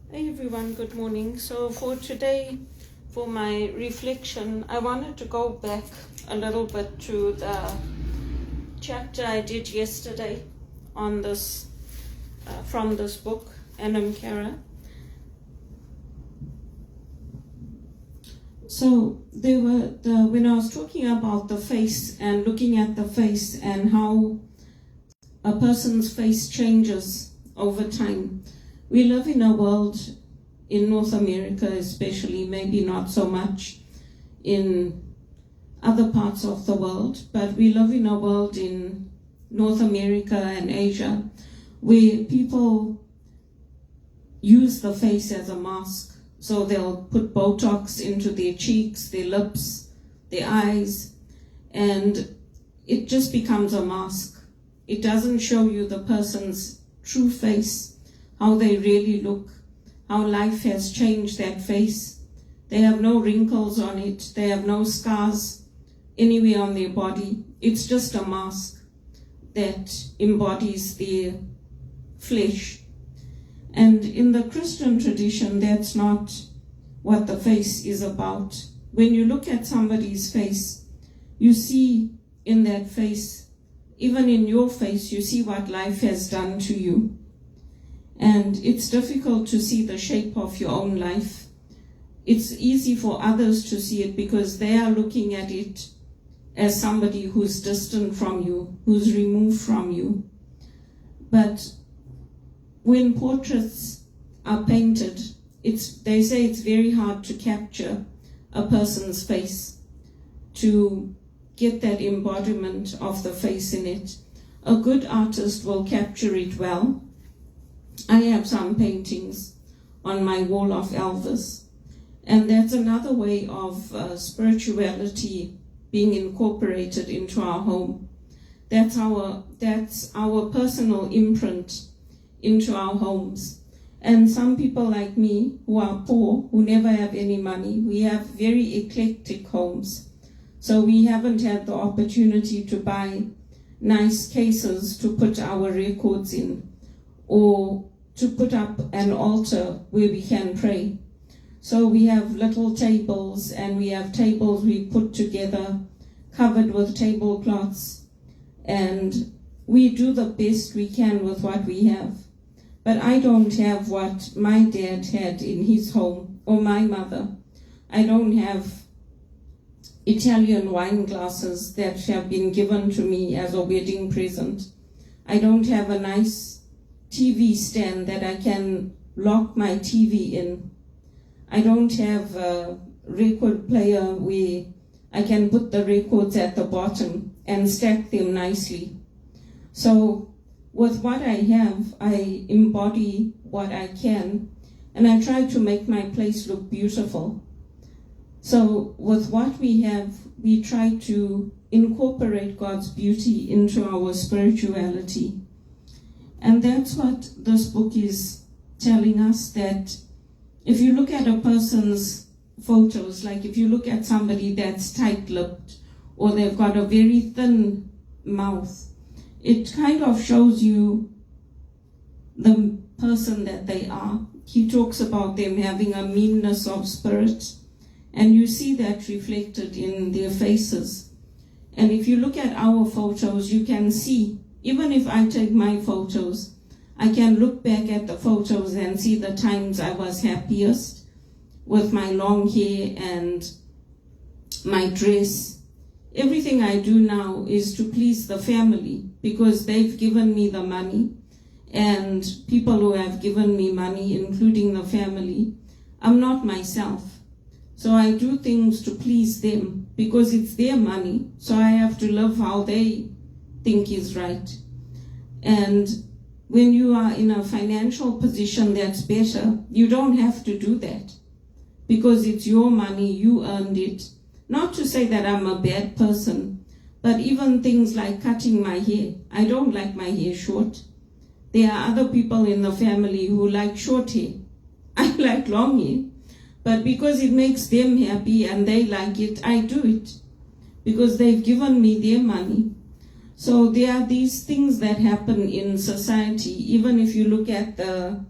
Hey everyone, good morning. So for today, for my reflection, I wanted to go back a little bit to the chapter I did yesterday on this, from this book, Anam Cara. So when I was talking about the face and looking at the face and how a person's face changes over time. We live in a world, in North America especially, maybe not so much in other parts of the world, but we live in a world in North America and Asia where people use the face as a mask. So they'll put Botox into their cheeks, their lips, their eyes, and it just becomes a mask. It doesn't show you the person's true face, how they really look, how life has changed that face. They have no wrinkles on it. They have no scars anywhere on their body. It's just a mask that embodies their flesh. And in the Christian tradition, that's not what the face is about. When you look at somebody's face, you see in that face, even in your face, you see what life has done to you. And it's difficult to see the shape of your own life. It's easy for others to see it because they are looking at it as somebody who's distant from you, who's removed from you. But when portraits are painted, they say it's very hard to capture a person's face, to get that embodiment of the face in it. A good artist will capture it well. I have some paintings on my wall of Elvis, and that's another way of spirituality being incorporated into our home. That's our personal imprint into our homes. And some people like me who are poor, who never have any money, we have very eclectic homes. So we haven't had the opportunity to buy nice cases to put our records in, or to put up an altar where we can pray. So we have little tables, and we have tables we put together, covered with tablecloths, and we do the best we can with what we have. But I don't have what my dad had in his home, or my mother. I don't have Italian wine glasses that have been given to me as a wedding present. I don't have a nice TV stand that I can lock my TV in. I don't have a record player where I can put the records at the bottom and stack them nicely. So with what I have, I embody what I can, and I try to make my place look beautiful. So with what we have, we try to incorporate God's beauty into our spirituality. And that's what this book is telling us, that if you look at a person's photos, like if you look at somebody that's tight-lipped, or they've got a very thin mouth, it kind of shows you the person that they are. He talks about them having a meanness of spirit, and you see that reflected in their faces. And if you look at our photos, you can see, even if I take my photos, I can look back at the photos and see the times I was happiest with my long hair and my dress. Everything I do now is to please the family, because they've given me the money, and people who have given me money, including the family, I'm not myself. So I do things to please them because it's their money, so I have to live how they think is right. And when you are in a financial position that's better, you don't have to do that because it's your money, you earned it. Not to say that I'm a bad person, but even things like cutting my hair. I don't like my hair short. There are other people in the family who like short hair. I like long hair. But because it makes them happy and they like it, I do it because they've given me their money. So there are these things that happen in society. Even if you look at the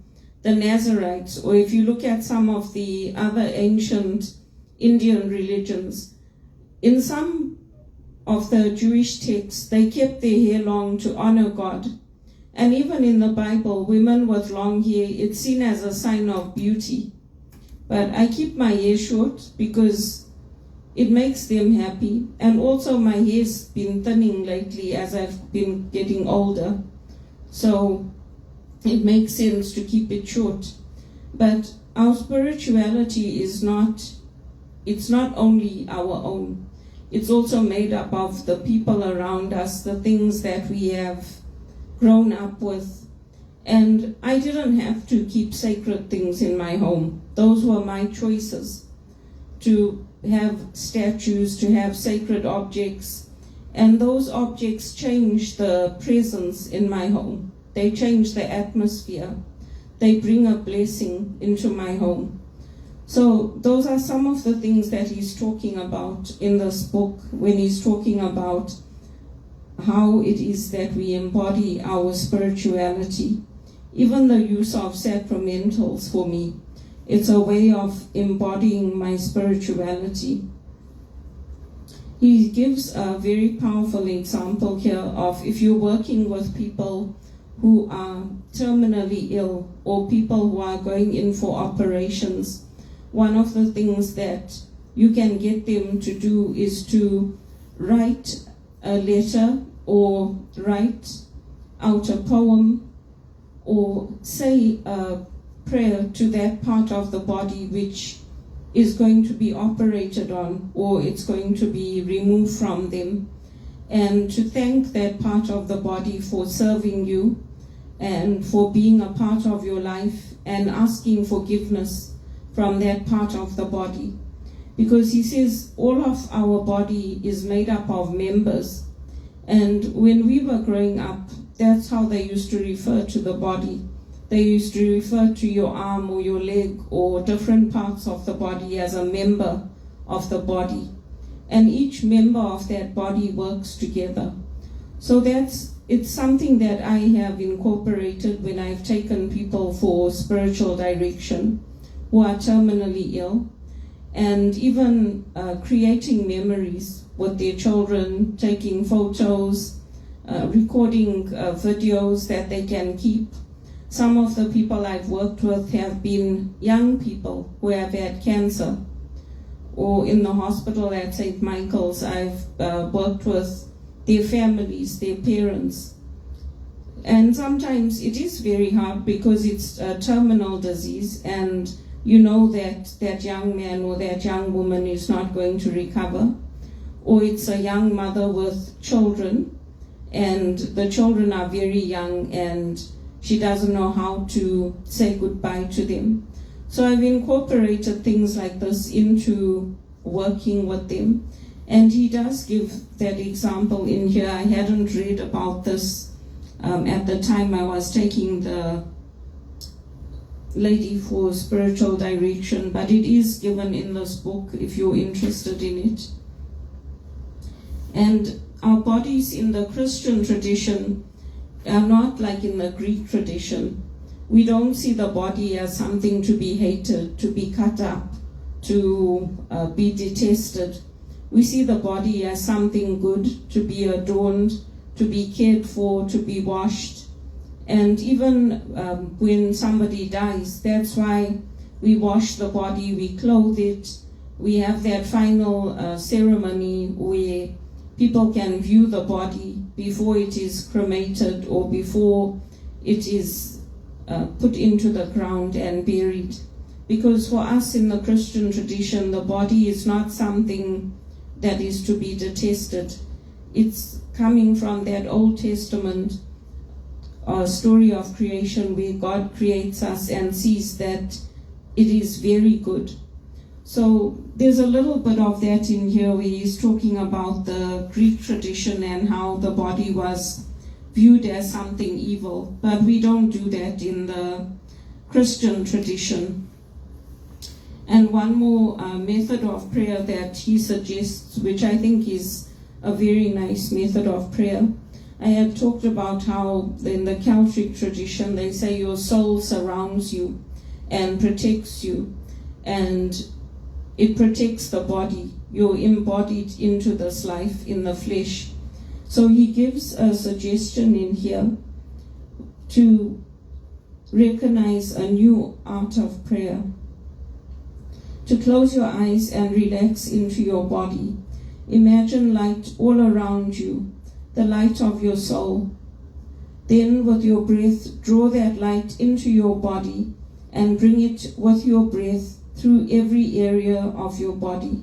the Nazarites, or if you look at some of the other ancient Indian religions, in some of the Jewish texts, they kept their hair long to honor God. And even in the Bible, women with long hair, it's seen as a sign of beauty. But I keep my hair short because it makes them happy. And also my hair's been thinning lately as I've been getting older. So it makes sense to keep it short. But our spirituality is it's not only our own. It's also made up of the people around us, the things that we have grown up with. And I didn't have to keep sacred things in my home. Those were my choices, to have statues, to have sacred objects. And those objects change the presence in my home. They change the atmosphere. They bring a blessing into my home. So those are some of the things that he's talking about in this book when he's talking about how it is that we embody our spirituality. Even the use of sacramentals for me, it's a way of embodying my spirituality. He gives a very powerful example here of if you're working with people who are terminally ill or people who are going in for operations, one of the things that you can get them to do is to write a letter or write out a poem or say a prayer to that part of the body which is going to be operated on, or it's going to be removed from them, and to thank that part of the body for serving you and for being a part of your life, and asking forgiveness from that part of the body. Because he says all of our body is made up of members. And when we were growing up, that's how they used to refer to the body. They used to refer to your arm or your leg or different parts of the body as a member of the body. And each member of that body works together. So it's something that I have incorporated when I've taken people for spiritual direction who are terminally ill, and even creating memories with their children, taking photos, recording videos that they can keep. Some of the people I've worked with have been young people who have had cancer, or in the hospital at St. Michael's, I've worked with their families, their parents. And sometimes it is very hard because it's a terminal disease, and you know that that young man or that young woman is not going to recover. Or it's a young mother with children, and the children are very young and she doesn't know how to say goodbye to them. So I've incorporated things like this into working with them. And he does give that example in here. I hadn't read about this at the time I was taking the lady for spiritual direction, but it is given in this book if you're interested in it. And our bodies in the Christian tradition are not like in the Greek tradition. We don't see the body as something to be hated, to be cut up, to be detested. We see the body as something good, to be adorned, to be cared for, to be washed. And even when somebody dies, that's why we wash the body, we clothe it. We have that final ceremony where people can view the body before it is cremated or before it is put into the ground and buried. Because for us in the Christian tradition, the body is not something that is to be detested. It's coming from that Old Testament story of creation where God creates us and sees that it is very good. So there's a little bit of that in here where he's talking about the Greek tradition and how the body was viewed as something evil, but we don't do that in the Christian tradition. And one more method of prayer that he suggests, which I think is a very nice method of prayer. I had talked about how in the Celtic tradition they say your soul surrounds you and protects you, and it protects the body. You're embodied into this life in the flesh. So he gives a suggestion in here to recognize a new art of prayer. To close your eyes and relax into your body. Imagine light all around you, the light of your soul. Then with your breath, draw that light into your body and bring it with your breath through every area of your body.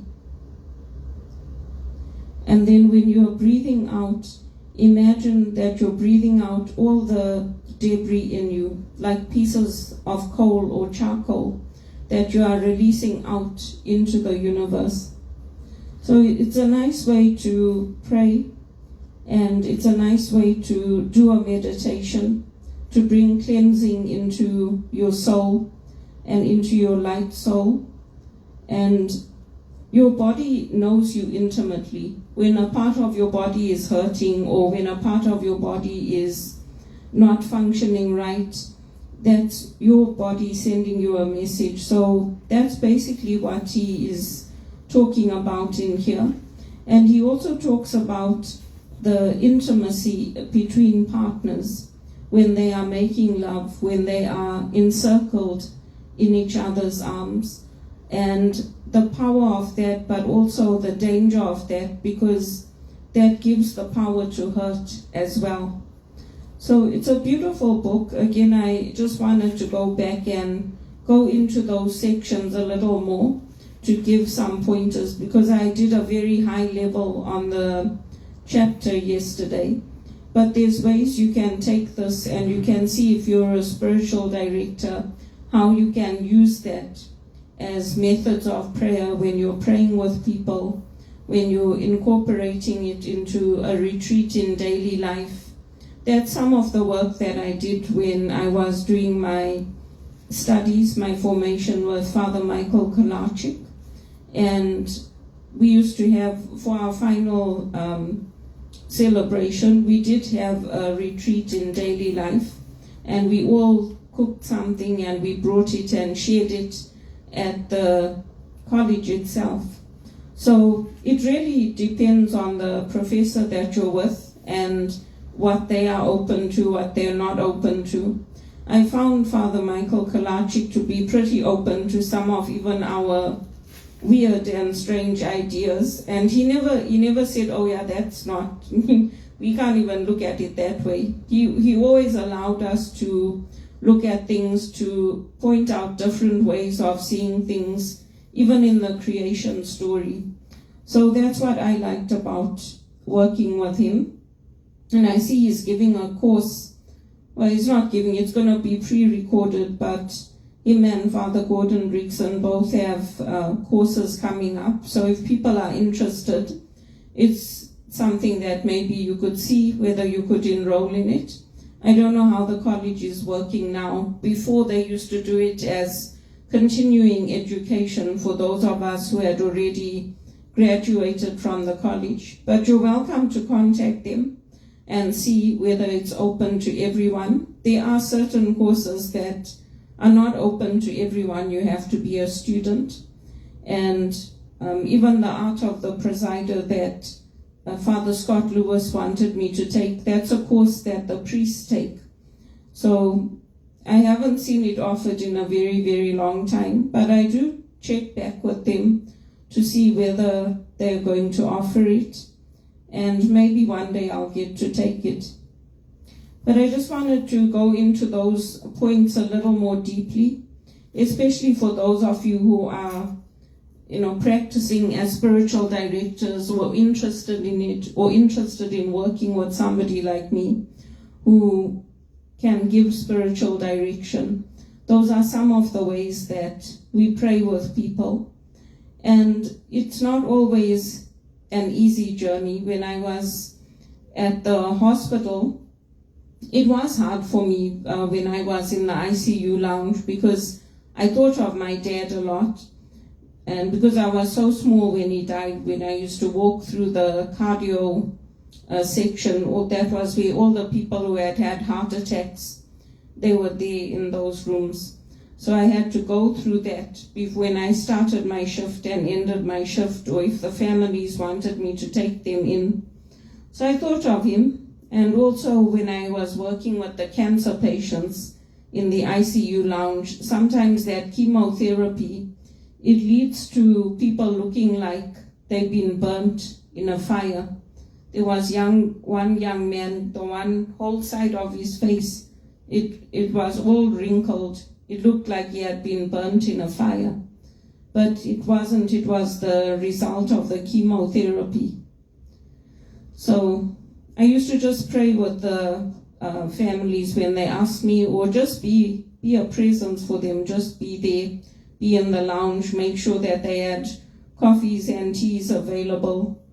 And then when you're breathing out, imagine that you're breathing out all the debris in you, like pieces of coal or charcoal, that you are releasing out into the universe. So it's a nice way to pray, and it's a nice way to do a meditation, to bring cleansing into your soul and into your light soul. And your body knows you intimately. When a part of your body is hurting, or when a part of your body is not functioning right, that's your body sending you a message. So that's basically what he is talking about in here. And he also talks about the intimacy between partners when they are making love, when they are encircled in each other's arms, and the power of that, but also the danger of that, because that gives the power to hurt as well. So it's a beautiful book. Again, I just wanted to go back and go into those sections a little more to give some pointers, because I did a very high level on the chapter yesterday. But there's ways you can take this, and you can see, if you're a spiritual director, how you can use that as methods of prayer when you're praying with people, when you're incorporating it into a retreat in daily life. That's some of the work that I did when I was doing my studies, my formation with Father Michael Kalacic. And we used to have, for our final celebration, we did have a retreat in daily life, and we all cooked something and we brought it and shared it at the college itself. So it really depends on the professor that you're with and what they are open to, what they're not open to. I found Father Michael Kalacic to be pretty open to some of even our weird and strange ideas, and he never said, oh yeah, that's not, we can't even look at it that way. He always allowed us to look at things, to point out different ways of seeing things, even in the creation story. So that's what I liked about working with him. And I see he's giving a course. Well, he's not giving, it's going to be pre-recorded, but him and Father Gordon Rickson both have courses coming up. So if people are interested, it's something that maybe you could see whether you could enroll in it. I don't know how the college is working now. Before, they used to do it as continuing education for those of us who had already graduated from the college. But you're welcome to contact them and see whether it's open to everyone. There are certain courses that are not open to everyone. You have to be a student. And even the Art of the Presider that Father Scott Lewis wanted me to take, that's a course that the priests take. So I haven't seen it offered in a very, very long time, but I do check back with them to see whether they're going to offer it, and maybe one day I'll get to take it. But I just wanted to go into those points a little more deeply, especially for those of you who are practicing as spiritual directors, or interested in it, or interested in working with somebody like me who can give spiritual direction. Those are some of the ways that we pray with people. And it's not always an easy journey. When I was at the hospital, it was hard for me when I was in the ICU lounge, because I thought of my dad a lot. And because I was so small when he died, when I used to walk through the cardio section, or that was where all the people who had had heart attacks, they were there in those rooms. So I had to go through that when I started my shift and ended my shift, or if the families wanted me to take them in. So I thought of him, and also when I was working with the cancer patients in the ICU lounge, sometimes that chemotherapy, it leads to people looking like they've been burnt in a fire. There was one young man, the one whole side of his face, it was all wrinkled. It looked like he had been burnt in a fire. But it wasn't, it was the result of the chemotherapy. So I used to just pray with the families when they asked me, or just be a presence for them, just be there, be in the lounge, make sure that they had coffees and teas available.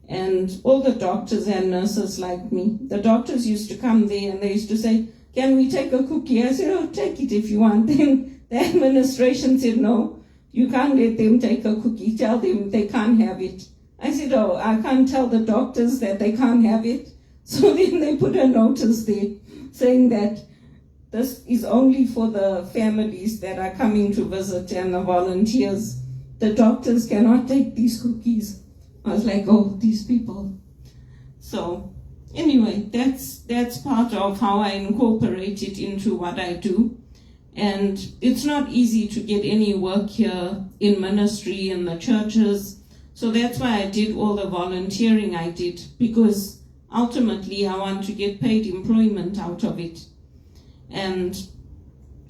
And all the doctors and nurses liked me. The doctors used to come there and they used to say, "Can we take a cookie?" I said, "Oh, take it if you want." Then the administration said, "No, you can't let them take a cookie. Tell them they can't have it." I said, "Oh, I can't tell the doctors that they can't have it." So then they put a notice there saying that this is only for the families that are coming to visit and the volunteers. The doctors cannot take these cookies. I was like, oh, these people. So anyway, that's part of how I incorporate it into what I do. And it's not easy to get any work here in ministry in the churches. So that's why I did all the volunteering I did, because ultimately I want to get paid employment out of it. And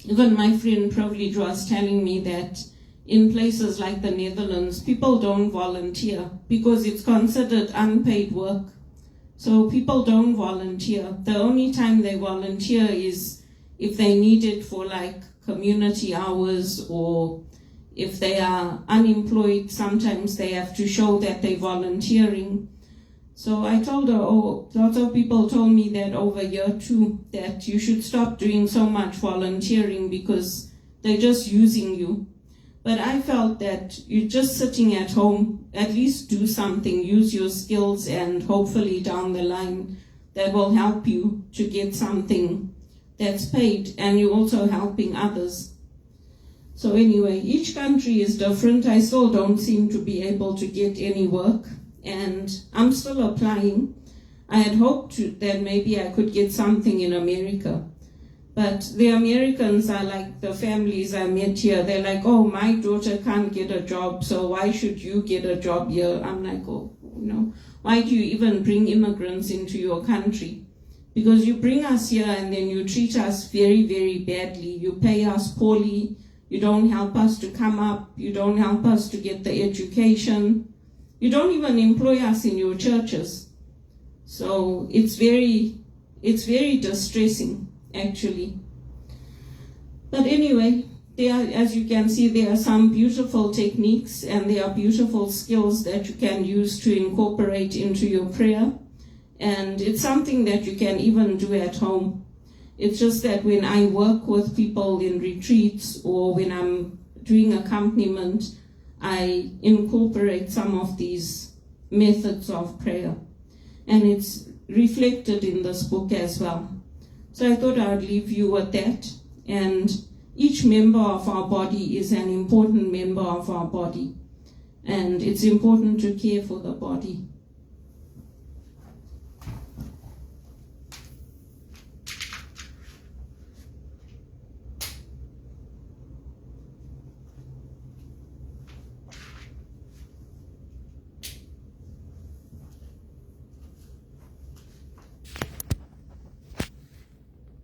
even my friend Privilege was telling me that in places like the Netherlands, people don't volunteer because it's considered unpaid work. So people don't volunteer. The only time they volunteer is if they need it for like community hours, or if they are unemployed, sometimes they have to show that they're volunteering. So I told her, oh, lots of people told me that over here too, that you should stop doing so much volunteering because they're just using you. But I felt that you're just sitting at home, at least do something, use your skills, and hopefully down the line that will help you to get something that's paid, and you're also helping others. So anyway, each country is different. I still don't seem to be able to get any work, and I'm still applying. I had hoped that maybe I could get something in America. But the Americans are like the families I met here. They're like, oh, my daughter can't get a job, so why should you get a job here? I'm like, oh, why do you even bring immigrants into your country? Because you bring us here and then you treat us very, very badly. You pay us poorly. You don't help us to come up. You don't help us to get the education. You don't even employ us in your churches. So it's very distressing, actually. But anyway, as you can see, there are some beautiful techniques and there are beautiful skills that you can use to incorporate into your prayer. And it's something that you can even do at home. It's just that when I work with people in retreats or when I'm doing accompaniment, I incorporate some of these methods of prayer. And it's reflected in this book as well. So I thought I would leave you with that. And each member of our body is an important member of our body. And it's important to care for the body.